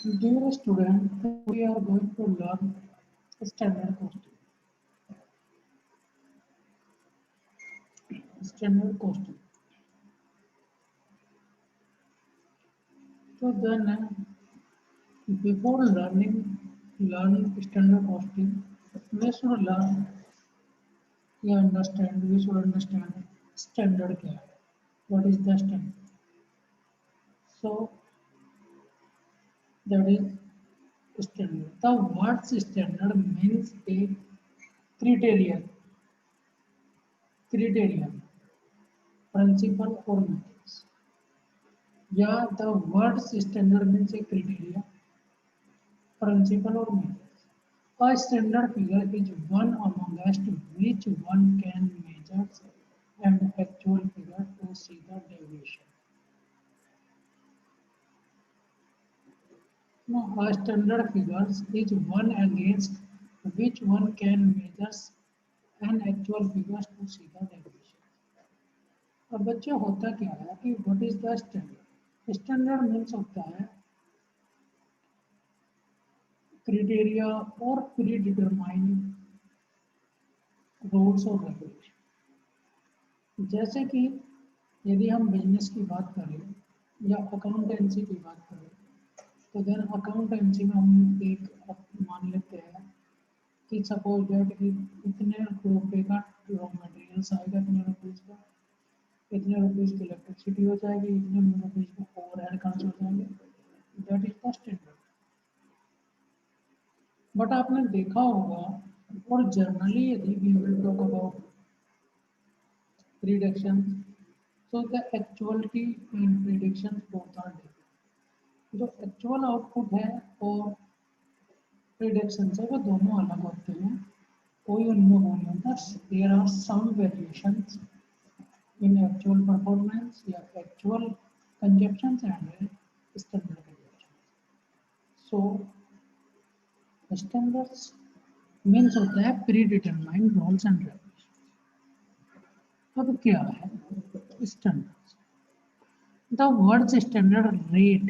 Dear student, we are going to learn standard costing. Standard costing. So then, before learn standard costing, we should learn we should understand standard क्या है. What is the standard? So that is standard. The word standard means a criterion, criterion, principle or methods. Yeah, the word standard means a criteria, principle or methods. A standard figure is one amongst which one can measure and actual figure to see the deviation. Now, a standard figure is one against which one can measure and actual figures to see the deviation. अब बच्चे होता क्या है कि what is the standard. Standard means होता है criteria और pre determined rules और रेगुलेशन. जैसे कि यदि हम बिजनेस की बात करें या अकाउंटेंसी की बात करें, तो देन अकाउंटेंसी में हम एक मान लेते हैं कि सपोज डेट कि इतने रुपए का रॉ मटेरियल्स आएगा, इतने रुपीज़ का, इतने रुपीज़ की इलेक्ट्रिसिटी हो जाएगी, इतने रुपीज़ का ओवरहेड खर्च हो जाएंगे. That is the standard. But आपने देखा होगा और जनरली यदि we will talk about predictions, so the actuality and predictions both are different. जो एक्चुअल आउटपुट है और प्रिडिक्शन है वो दोनों अलग होते हैं. कोई उनमें वो नहीं होता. There are some variations in actual performance या actual consumptions and standard consumption. So standards means होता है predetermined rules and regulation. अब क्या है standards? The word standard rate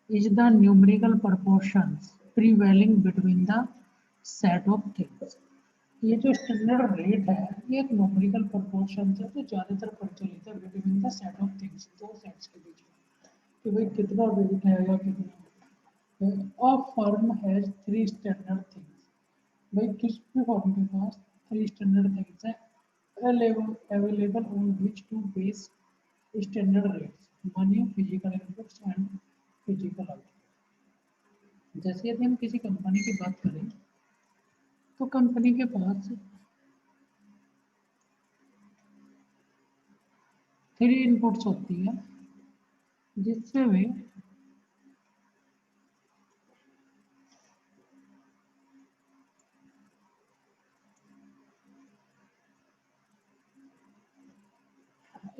is the numerical proportions prevailing between the set of things. ये जो standard rate है ये एक न्यूमेरिकल प्रोपोर्शन है जो ज़्यादातर प्रचलित है between the set of things, दो सेट्स के बीच में, कि भाई कितना वेट है या कितना. A firm has three standard things. भाई किस भी फर्म के पास थ्री स्टैंडर्ड थिंग्स है available on which to base standard rates, money, physical inputs and physical output. जैसे यदि हम किसी कंपनी की बात करें तो कंपनी के पास थ्री इनपुट्स होती है जिससे वे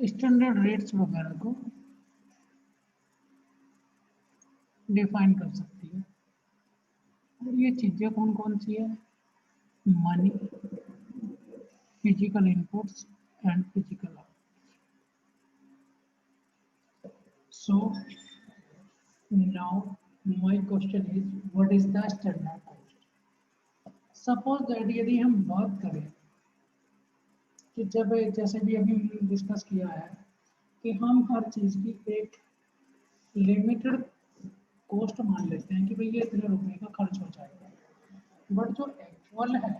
स्टैंडर्ड रेट्स वगैरह को डिफाइन कर सकती है. और ये चीज़ें कौन कौन सी है? Money, physical inputs and physical output. So now my question is, what is the standard cost? Suppose that यदि हम बात करें कि जब जैसे भी अभी हमने डिस्कस किया है कि हम हर चीज़ की एक लिमिटेड कॉस्ट मान लेते हैं कि भाई ये इतने रुपए का खर्च हो जाएगा. बट जो एक्चुअल है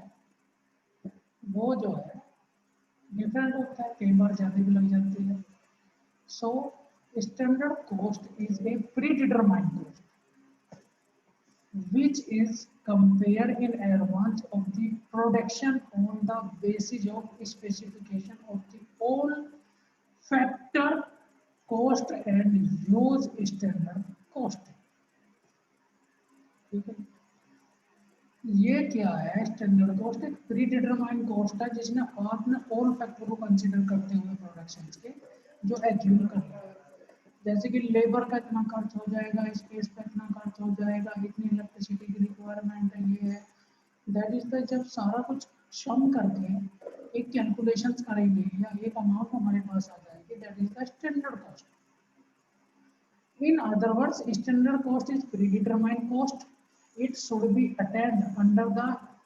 वो जो है डिफरेंट होता है, कई बार ज़्यादा भी लग जाती है. So standard cost is a pre determined cost which is compared in advance of the production on the basis of specification of the all factor cost and use standard cost. ठीक है. ये क्या है? स्टैंडर्ड कॉस्ट एक pre determined cost है जिसमें आपने all factor को कंसीडर करते हुए प्रोडक्शन के जो एज्यूम कर रहा है. जैसे कि लेबर का इतना खर्च हो जाएगा, स्पेस का इतना खर्च हो जाएगा, इतनी इलेक्ट्रिसिटी की रिक्वायरमेंट है, ये है. दैट इज द जब सारा कुछ सम करके एक कैलकुलेशंस करेंगे या एक अमाउंट हमारे पास आ जाएगी, that is the standard cost. In other words, standard cost is predetermined cost. It should be attained under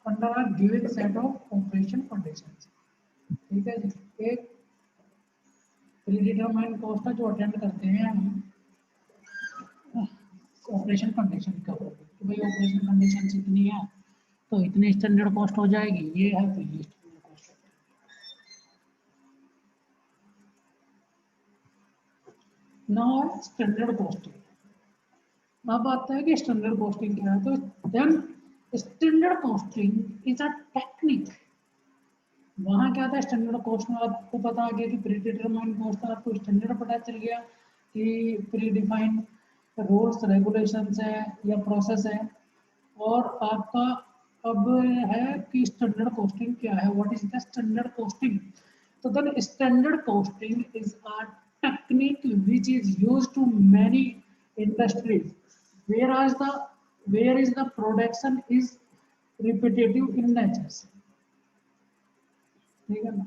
a given set of operation conditions. ठीक है जी, एक प्रीडिटरमाइंड कॉस्ट है जो अटेंड करते हैं हम ऑपरेशन कंडीशन का, तो भाई ऑपरेशन कंडीशन इतनी है तो इतनी स्टैंडर्ड कॉस्ट हो जाएगी, ये है तो ये standard cost. Now standard costing, अब आता है कि स्टैंडर्ड कॉस्टिंग क्या है। तो then standard costing is a technique. वहाँ क्या था स्टैंडर्ड कॉस्ट में, आपको पता आ गया कि प्री डिटरमाइंड कॉस्ट था, आपको स्टैंडर्ड पता चल गया कि प्री डिफाइंड रूल्स रेगुलेशंस है या प्रोसेस है, और आपका अब है कि स्टैंडर्ड कॉस्टिंग क्या है, what is the standard costing. तो then standard costing is a technique which is used to many industries where is the production is repetitive in nature। ठीक है ना,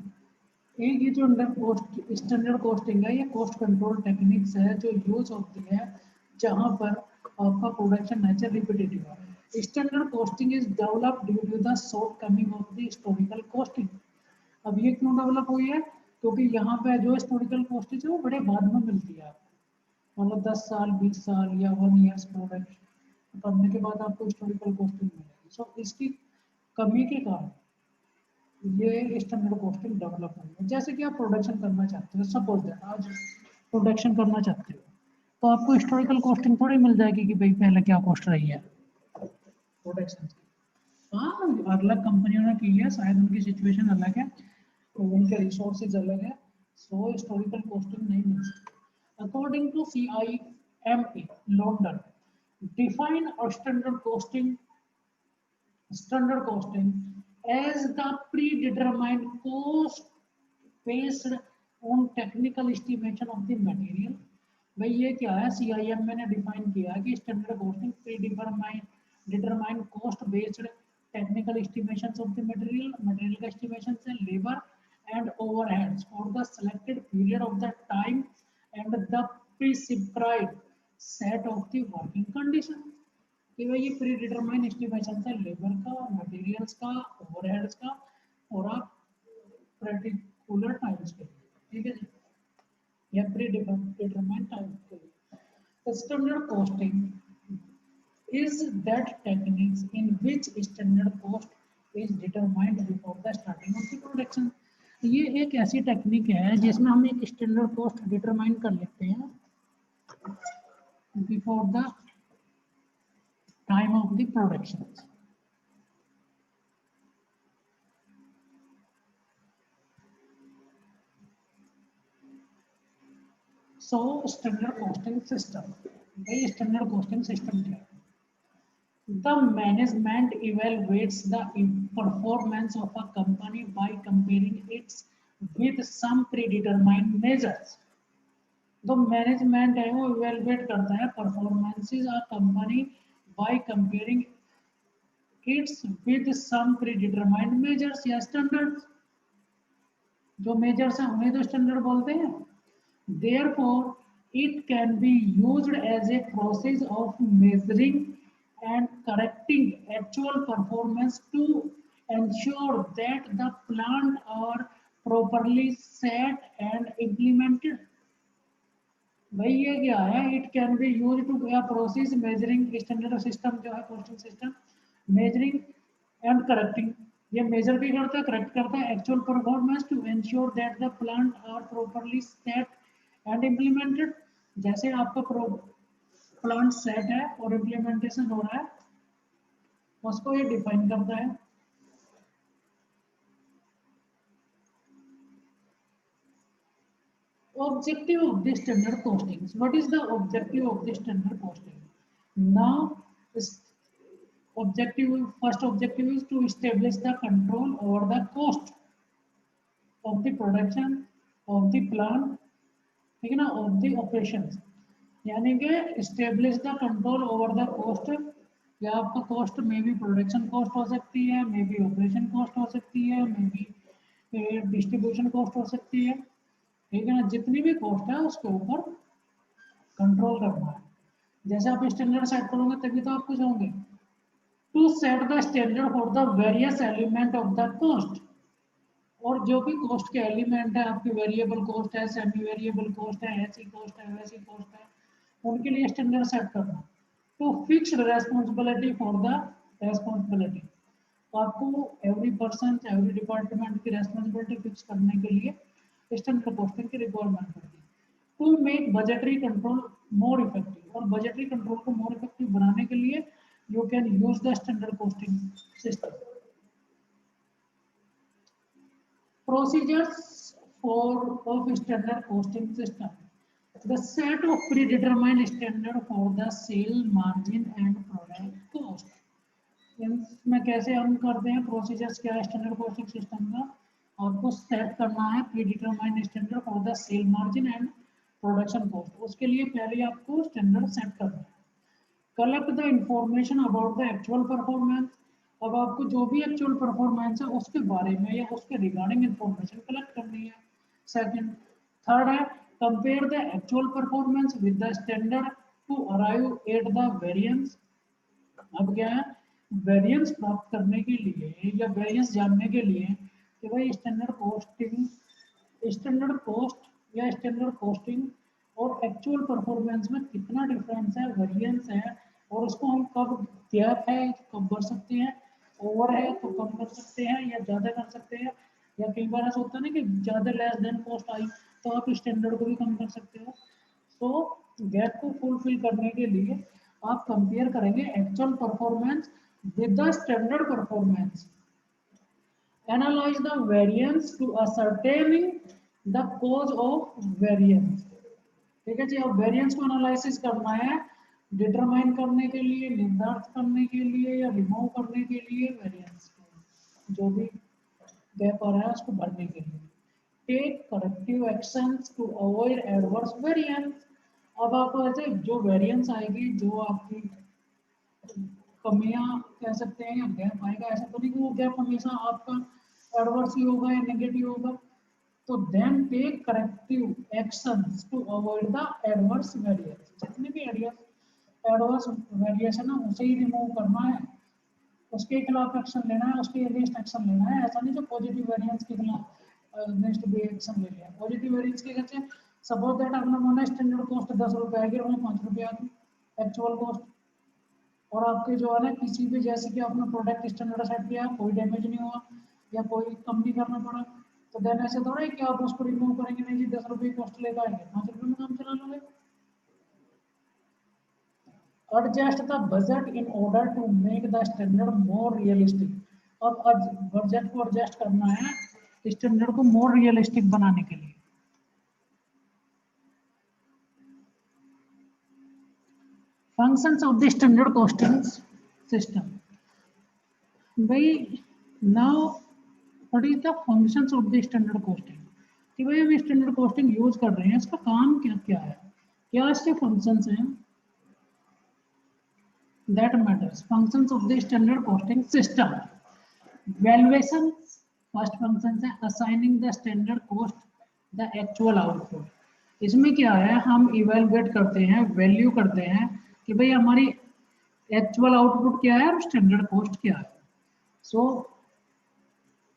एक ये जो स्टैंडर्ड कॉस्टिंग है, ये कॉस्ट कंट्रोल टेक्निक्स है जो यूज होती है जहां पर आपका प्रोडक्शन नेचर रिपीटेटिव है। Standard costing is developed due to the shortcoming of the historical costing. अब ये क्यों डेवलप हुई है, क्योंकि यहाँ पे जो हिस्टोरिकल कॉस्टिंग है वो बड़े बाद में मिलती है आपको, मतलब 10 साल 20 साल या 1 ईयर्स प्रोडक्ट करने के बाद आपको हिस्टोरिकल कॉस्टिंग मिलेगी। सो इसकी कमी के कारण ये स्टैंडर्ड कॉस्टिंग डेवलप हुई है। जैसे कि आप प्रोडक्शन करना चाहते हो, सपोज दैट आज प्रोडक्शन करना चाहते हो तो आपको हिस्टोरिकल कॉस्टिंग थोड़ी मिल जाएगी कि भाई पहले क्या कॉस्ट रही है प्रोडक्शन की। हाँ, अलग कंपनियों ने की है, शायद उनकी सिचुएशन अलग है, तो उनके रिसोर्सेज अलग है, सो हिस्टोरिकल कॉस्टिंग नहीं मिल सकती। According to CIMA London, define a standard costing as the predetermined cost based on technical estimation of the material। भाई ये क्या है, CIMA ने डिफाइन किया कि standard costing determine cost based technical estimations of the material का estimation है, labour and overheads for the selected period of the time and the prescribed set of the working condition. कि भाई ये pre determine estimation है labour का, materials का, overheads का और आप पर्टिकुलर टाइम्स के लिए, ठीक है जी, या प्री डिटरमाइन टाइम के लिए। Standard costing is that techniques in which standard cost is determined before the starting of the production। ये एक ऐसी टेक्निक है जिसमें हम एक स्टैंडर्ड कॉस्ट डिटरमाइन कर लेते हैं before the time of the production. So standard costing system, ये स्टैंडर्ड कॉस्टिंग सिस्टम क्या है। The management evaluates the performance of a company by comparing it with some predetermined measures। तो management है वो evaluate करता है performances of company by comparing its with some predetermined measures या standards. जो measures हैं उन्हें तो स्टैंडर्ड बोलते हैं। Therefore, it can be used as a process of measuring and correcting actual performance to ensure that the plans are properly set and implemented। भाई ये क्या है, it can be use to process measuring standard system जो है costing system, measuring and correcting, ये measure भी करता है करेक्ट करता है actual performance to ensure that the plan are properly set and implemented. जैसे आपका प्लान सेट है और इम्प्लीमेंटेशन हो रहा है उसको ये डिफाइन करता है। Objective of the standard costing, what is the objective of the standard costing? Now this first objective is to establish the control over the cost of the production of the plant, ठीक है ना, of the operations, यानी कि establish the control over the cost। या आपका cost में भी production cost हो सकती है, मे बी ऑपरेशन कॉस्ट हो सकती है, मे बी डिस्ट्रीब्यूशन कॉस्ट हो सकती है, ठीक है ना, जितनी भी कॉस्ट है उसके ऊपर कंट्रोल करना है। जैसे आप स्टैंडर्ड सेट करोगे तभी तो आप कुछ होंगे। To set the standard for the various element of the cost, और जो भी कॉस्ट के एलिमेंट है, आपकी वेरिएबल कॉस्ट है, सेमी वेरिएबल कॉस्ट है, ऐसी कॉस्ट है, वैसी कॉस्ट है, उनके लिए स्टैंडर्ड सेट करना। तो fixed responsibility for the responsibility, आपको एवरी पर्सन एवरी डिपार्टमेंट की रेस्पॉन्सिबिलिटी फिक्स करने के लिए स्टैंडर्ड कॉस्टिंग की रिक्वायरमेंट होती है। To make budgetary control more effective, और बजटरी कंट्रोल को मोर इफेक्टिव बनाने के लिए you can use the standard costing system. Procedures for of standard costing system. The set of predetermined standard for the sale margin and product cost. में कैसे हम करते हैं, प्रोसीजर्स क्या है स्टैंडर्ड कॉस्टिंग सिस्टम का, आपको सेट करना है predetermined standard for the sale margin and production cost. उसके लिए पहले आपको स्टैंडर्ड सेट करना है। Collect the information about the actual performance, अब आपको जो भी एक्चुअल परफॉर्मेंस है उसके बारे में या उसके रिगार्डिंग इंफॉर्मेशन कलेक्ट करनी है। सेकंड, थर्ड है compare the actual performance with the standard to arrive at the variance. अब क्या है, वेरिएंस प्राप्त करने के लिए या वेरिएंस जानने के लिए कि भाई स्टैंडर्ड कॉस्ट या स्टैंडर्ड कॉस्टिंग और एक्चुअल परफॉर्मेंस में कितना डिफरेंस है, वेरिएंस है, और उसको हम कब गैप है कब बढ़ सकते हैं, ओवर है तो कम कर सकते हैं या ज़्यादा कर सकते हैं, या कई बार ऐसा होता है ना कि ज़्यादा लेस देन कॉस्ट आई तो आप स्टैंडर्ड को भी कम कर सकते हो। तो गैप को फुलफिल करने के लिए आप कंपेयर करेंगे actual performance with the standard performance. Analyze the variance to ascertaining the cause of variance। ठीक है जी, अब वेरिएंस को एनालिसिस करना है डिटरमाइन करने के लिए, निर्धारित करने के लिए या रिमूव करने के लिए, वेरिएंस को जो भी गैप आ रहा है उसको भरने के लिए। Take corrective actions to avoid adverse variance. अब आपको ऐसे जो वेरिएंस आएगी, जो आपकी कमियां कह सकते हैं या गैप आएगा, ऐसा तो नहीं कि वो गैप हमेशा आपका एडवर्स ही होगा या नेगेटिव होगा। तो then take corrective actions to avoid the adverse variance. जितने भी एडवर्स वेरिएशन है उसे ही रिमूव करना है, उसके खिलाफ एक्शन लेना है, उसके अगेंस्ट एक्शन लेना है। ऐसा नहीं जो पॉजिटिव वेरिएंस के खिलाफ अगेंस्ट भी एक्शन ले लिया। पॉजिटिव वेरिएंस के कैसे, सपोज दैट आपने माना स्टैंडर्ड कॉस्ट 10 रुपए आएगी और 5 रुपए आती एक्चुअल कॉस्ट, और आपके जो है ना किसी भी, जैसे कि आपने प्रोडक्ट स्टैंडर्ड सेट किया, कोई डैमेज नहीं हुआ या कोई कम नहीं करना पड़ा, तो देन ऐसे थोड़ा है कि आप उसको रिमूव करेंगे, नहीं जी 10 रुपए कॉस्ट लेकर आएंगे, 5 रुपए में काम चला लोगे। Adjust the budget in order to make the standard more realistic. अब बजट को एडजस्ट करना है स्टैंडर्ड को मोर रियलिस्टिक बनाने के लिए। Functions of the standard costing system. भाई now what is the functions of the standard costing, कि भाई हम स्टैंडर्ड कॉस्टिंग यूज कर रहे हैं, इसका काम क्या क्या है, क्या इसके फंक्शंस हैं, that matters. Functions of the standard costing system. Valuation first function है, assigning the standard cost the actual output. इसमें क्या है, हम इवेलुएट करते हैं, वैल्यू करते हैं कि भाई हमारी एक्चुअल आउटपुट क्या है और स्टैंडर्ड कॉस्ट क्या है। सो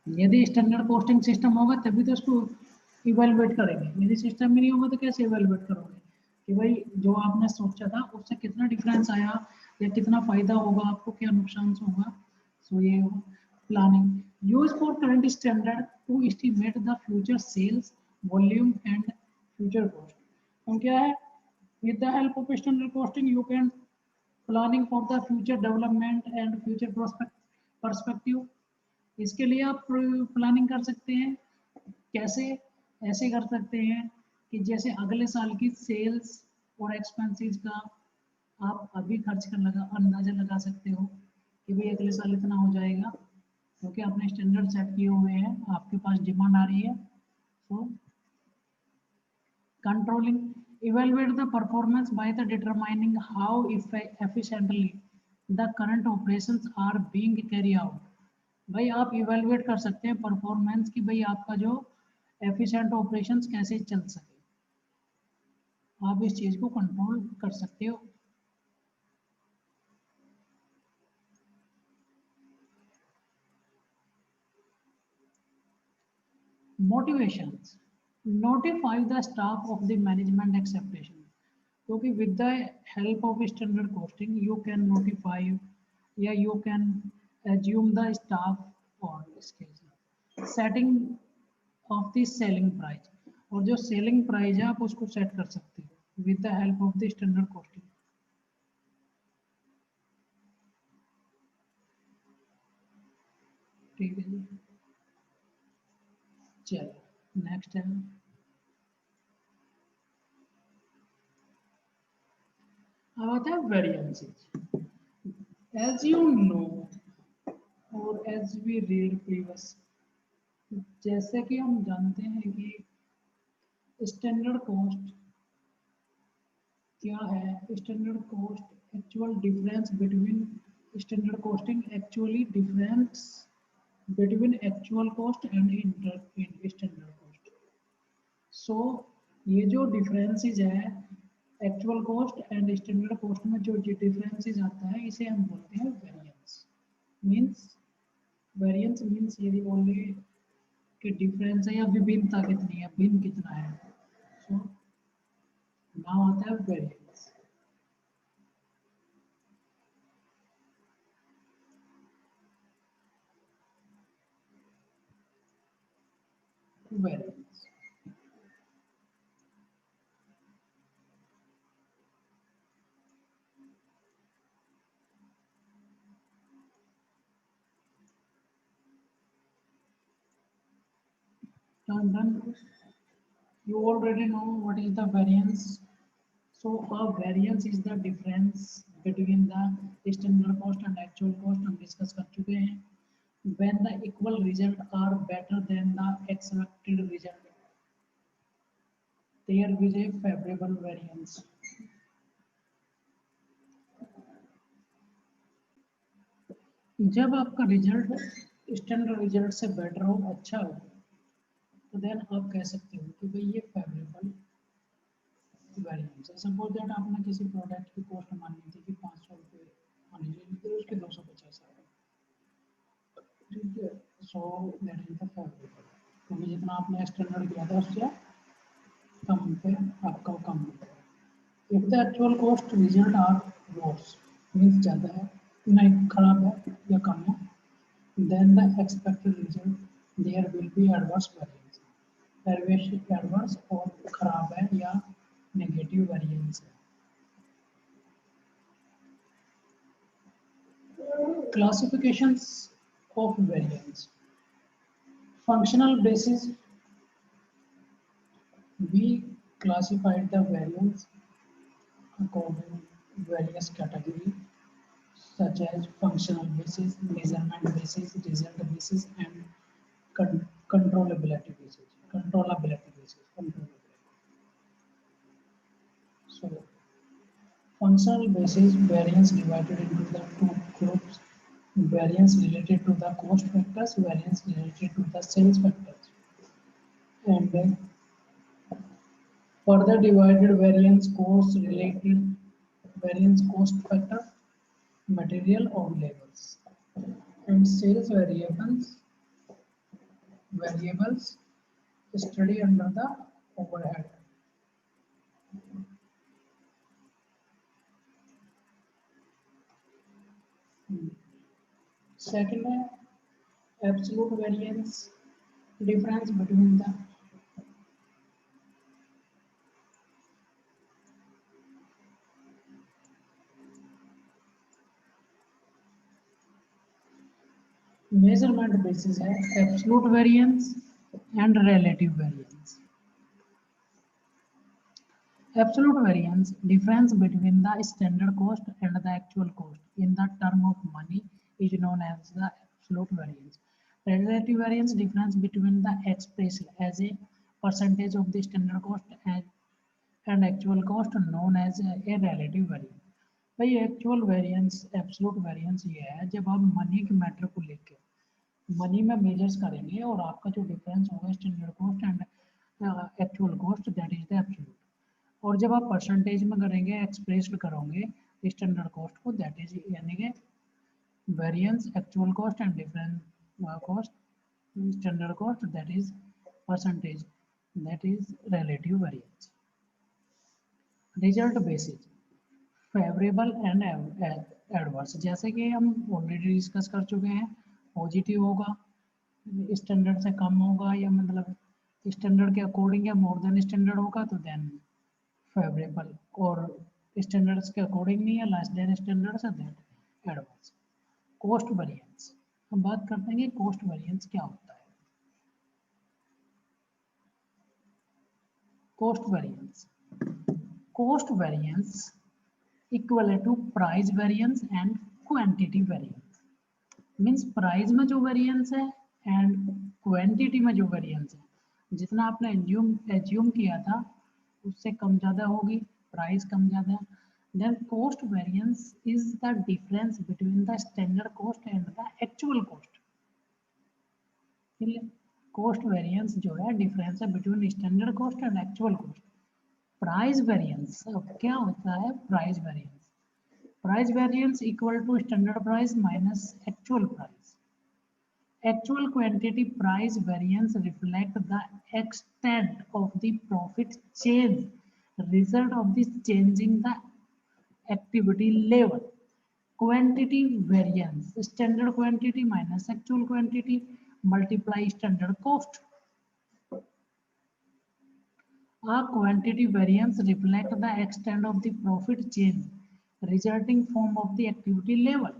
यदि स्टैंडर्ड कॉस्टिंग सिस्टम होगा तभी तो उसको इवेलुएट करेंगे, यदि सिस्टम में नहीं होगा तो कैसे इवेलुएट करोगे कि भाई जो आपने सोचा था उससे कितना डिफरेंस आया या कितना फायदा होगा आपको, क्या नुकसान होगा। सो ये planning use for current standard to estimate the future sales volume and future cost. तो क्या है, with the help of standard costing you can planning for the future development and future perspective. इसके लिए आप planning कर सकते हैं, कैसे, ऐसे कर सकते हैं कि जैसे अगले साल की सेल्स और एक्सपेंसेस का आप अभी खर्च कर लगा अंदाजा लगा सकते हो कि भाई अगले साल इतना हो जाएगा, क्योंकि आपने स्टैंडर्ड सेट किए हुए हैं, आपके पास डिमांड आ रही है। सो controlling evaluate the performance by the determining how efficiently the current operations are being carried out। भाई आप इवेलुएट कर सकते हैं परफॉर्मेंस की, भाई आपका जो एफिशिएंट ऑपरेशंस कैसे चल सके, आप इस चीज को कंट्रोल कर सकते हो। motivations, notify the staff of the management expectation. क्योंकि with the help of standard costing you can notify या you can assume the staff or this case setting of the selling price, और जो selling price है आप उसको set कर सकते हो with the help of the standard costing. ठीक है जी, चलो नेक्स्ट है अब आता है वेरिएंसेस. एज यू नो और एज वी रीड प्रीवियस, जैसे कि हम जानते हैं कि स्टैंडर्ड कॉस्ट क्या है. Standard cost actual difference between standard costing actually difference between actual cost and standard cost. So ये जो डिफरेंसेस है actual cost and standard cost में जो डिफरेंसेस आता है इसे हम बोलते हैं वेरिएंस. वेरिएंस मीन्स यदि बोले कि डिफरेंस है या विभिन्नता कितनी है, भिन्न कितना है. सो नाम आता है variance. Variance done. You already know what is the variance. So a variance is the difference between the standard cost and actual cost. हम डिस्कस कर चुके हैं. When the equal result are better than the expected result, there is a favorable variance. जब आपका result standard result से better हो, अच्छा हो, तो देन आप कह सकते हो कि भाई ये फेवरेबल वेरिएंस है. सपोज दैट आपने किसी प्रोडक्ट की कॉस्ट मानी थी कि 500 रुपये आनी चाहिए थी, उसके 250 आ गए. ठीक है, so that is the favourable, क्योंकि जितना आपने स्टैंडर्ड किया था उससे कम पे आपका कम होगा. If the actual cost result are worse, means ज़्यादा है, नहीं खराब है या कम है, then the expected result there will be adverse variance. Adverse और खराब है या नेगेटिव वेरिएंस है. Classifications of variance. Functional basis, we classified the variance according various category such as functional basis, measurement basis, result basis and controllability basis. So functional basis variance divided into the two groups: variance related to the cost factors, variance related to the sales factors, and then further divided variance cost factor, material or labors, and sales variables study under the overhead. Second है absolute variance, difference between the measurement basis है absolute variance and relative variance. Absolute variance, difference between the standard cost and the actual cost in the term of money, is known as the absolute variance. Relative variance, difference between the expressed as a percentage of the standard cost and actual cost, known as a relative variance. भाई actual variance absolute variance ये है जब आप money के matter को लेके money में measures करेंगे और आपका जो डिफरेंस होगा standard cost and actual cost, that is the absolute. और जब आप परसेंटेज में करेंगे, एक्सप्रेस्ड करोगे स्टैंडर्ड कॉस्ट को, दैट इज यानी कि variance actual cost and difference cost standard cost, that is percentage, that is relative variance. Result basis favourable and adverse, जैसे कि हम ऑलरेडी डिस्कस कर चुके हैं, पॉजिटिव होगा, स्टैंडर्ड से कम होगा, या मतलब स्टैंडर्ड के अकॉर्डिंग या मोर देन स्टैंडर्ड होगा तो देन फेवरेबल, और स्टैंडर्ड्स के अकॉर्डिंग नहीं है, less than standard say that adverse. Cost variance, हम बात करते हैं कि कॉस्ट वेरिएंस क्या होता है। Cost variance equal to price variance and quantity variance. Means price में जो वेरिएंस है एंड क्वांटिटी में जो वेरिएंस है, जितना आपने एज्यूम किया था उससे कम ज़्यादा होगी, प्राइस कम ज़्यादा। Then cost variance is the difference between the standard cost and the actual cost. Cost variance जो है डिफरेंस है between standard cost and actual cost. Price variance, अब क्या होता है price variance? Price variance equal to standard price minus actual price. Actual quantity price variance reflect the extent of the profit change, result of this changing the activity level. Quantity variance, standard quantity minus actual quantity multiply standard cost. A quantity variance reflect the extent of the profit change resulting from of the activity level.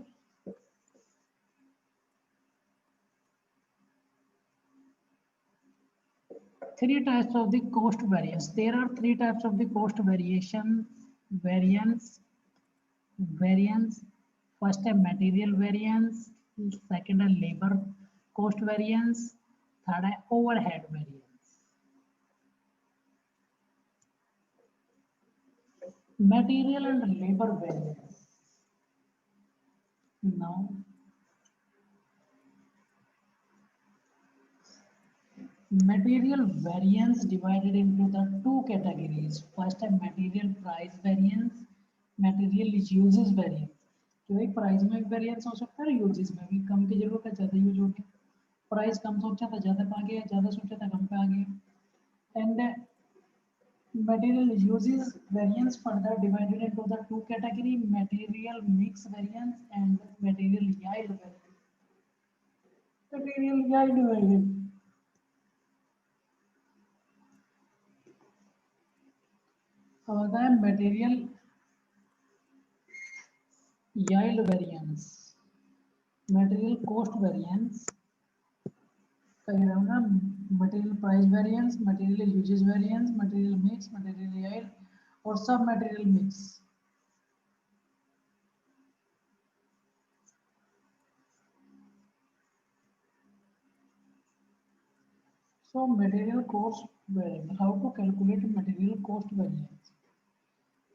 Three types of the cost variance. There are three types of the cost variance. First है material variance, second है labor cost variance, third है overhead variance. Material and labor variance. Now material variance divided into the two categories. First है material price variance, material uses variance. तो एक price में variance हो सकता है, यूजेस में भी, कम की जरूरत है ज़्यादा यूज हो गया, प्राइस कम सोचा था ज़्यादा पे आ गया, ज़्यादा सोचा था कम पे आ गया। And material uses variance further divided into the two category, material mix variance and material yield variance. Material yield variance होता है material yield variance, material cost variance, कहीं रहूँगा material price variance, material uses variance, material mix, material yield और सब material mix. So material cost variance, how to calculate material cost variance?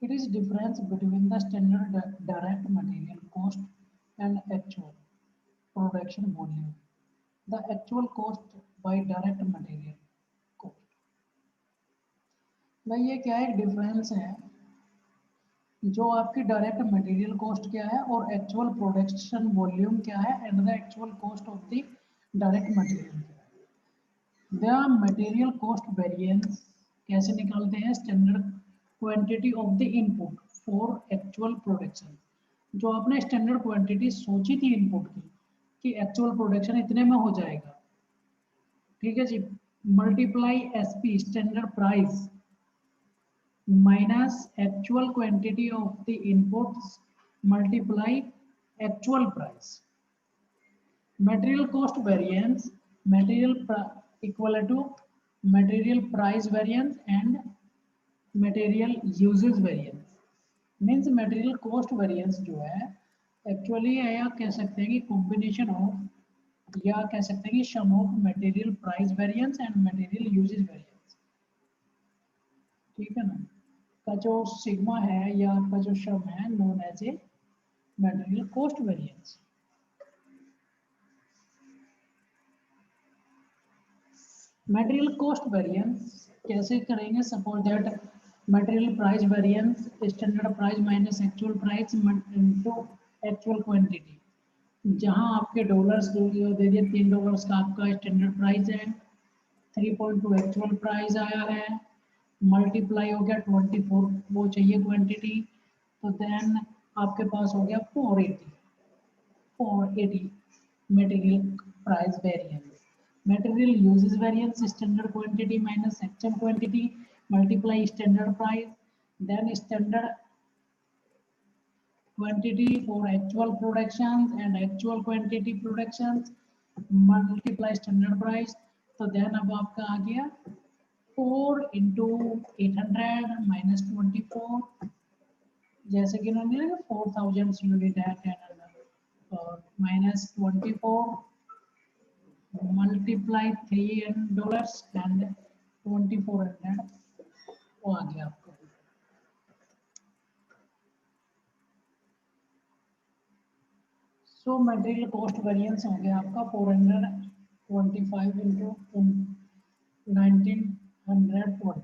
It is difference between the standard direct material cost and actual production volume. The actual cost by direct material cost. भाई ये क्या है difference है, जो आपकी direct material cost क्या है और एक्चुअल प्रोडक्शन वॉल्यूम क्या है and the actual cost of the direct material क्या है। द मटेरियल कॉस्ट वेरिएंस कैसे निकालते हैं? Standard quantity of the input for actual production, जो आपने स्टैंडर्ड क्वांटिटी सोची थी इनपुट की कि एक्चुअल प्रोडक्शन इतने में हो जाएगा, ठीक है जी, multiply SP standard price minus actual quantity of the inputs multiply actual price. Material cost variance, equal to material price variance and material uses variance. Means material cost variance जो है actually है, या कह सकते हैं कि combination of, या कह सकते हैं कि sum of material price variance and material uses variance. ठीक है ना, का जो सिग्मा है या आपका जो शम है known as a material cost variance. Material cost variance कैसे करेंगे? Suppose that material price variance standard price minus actual price into actual quantity, जहां आपके डॉलर्स दे दिए $3 का आपका स्टैंडर्ड प्राइस है 3.2 एक्चुअल प्राइस आया है, मल्टीप्लाई हो गया 24, वो चाहिए क्वांटिटी, तो देन आपके पास हो गया 480 material price variance. Material usage variance standard quantity minus actual quantity multiply standard price, then standard quantity for actual productions and actual quantity productions multiply standard price, तो then अब आपका आ गया 4 into 800 minus 24, जैसे कि उन्होंने 4000 यूनिट है 10 और minus 24 multiply $3 and 2400, वो आ गया आपको। सो मटेरियल कॉस्ट वेरिएंस हो गया आपका 425 इंटू 1920।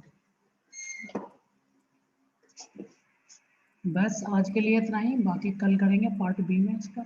बस आज के लिए इतना ही, बाकी कल करेंगे पार्ट बी में इसका।